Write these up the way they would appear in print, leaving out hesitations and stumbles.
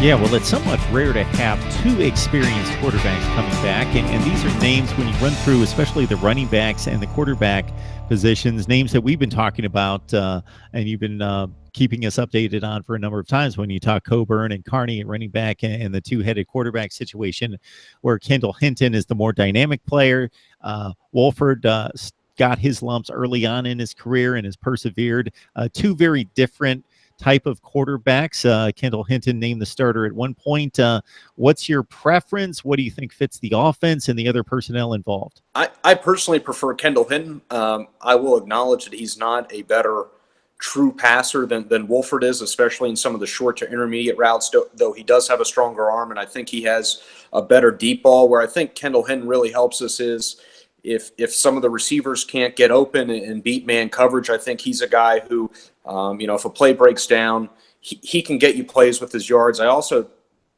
Yeah, well, it's somewhat rare to have two experienced quarterbacks coming back. And these are names when you run through, especially the running backs and the quarterback positions, names that we've been talking about and you've been keeping us updated on for a number of times when you talk Coburn and Carney at running back and the two-headed quarterback situation where Kendall Hinton is the more dynamic player. Wolford got his lumps early on in his career and has persevered. Two very different type of quarterbacks. Kendall Hinton named the starter at one point. What's your preference? What do you think fits the offense and the other personnel involved? I personally prefer Kendall Hinton. I will acknowledge that he's not a better true passer than Wolford is, especially in some of the short to intermediate routes, though he does have a stronger arm, and I think he has a better deep ball. Where I think Kendall Hinton really helps us is if some of the receivers can't get open and beat man coverage. I think he's a guy who, if a play breaks down, he can get you plays with his yards. I also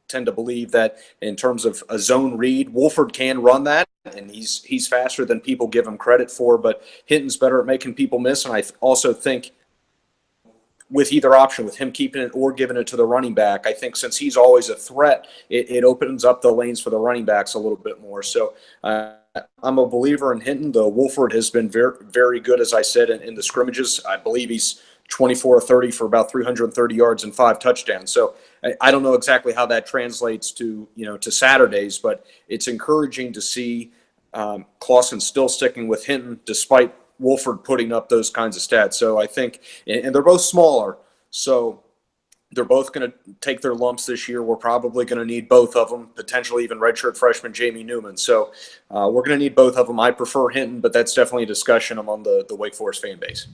tend to believe that in terms of a zone read, Wolford can run that, and he's faster than people give him credit for, but Hinton's better at making people miss. And I also think with either option, with him keeping it or giving it to the running back, I think since he's always a threat, it opens up the lanes for the running backs a little bit more. So I'm a believer in Hinton, though Wolford has been very, very good, as I said, in the scrimmages. I believe he's 24 or 30 for about 330 yards and 5 touchdowns. So I don't know exactly how that translates to Saturdays, but it's encouraging to see Clausen still sticking with Hinton despite Wolford putting up those kinds of stats. So I think, and they're both smaller, so they're both going to take their lumps this year. We're probably going to need both of them, potentially even redshirt freshman Jamie Newman. So we're going to need both of them. I prefer Hinton, but that's definitely a discussion among the Wake Forest fan base.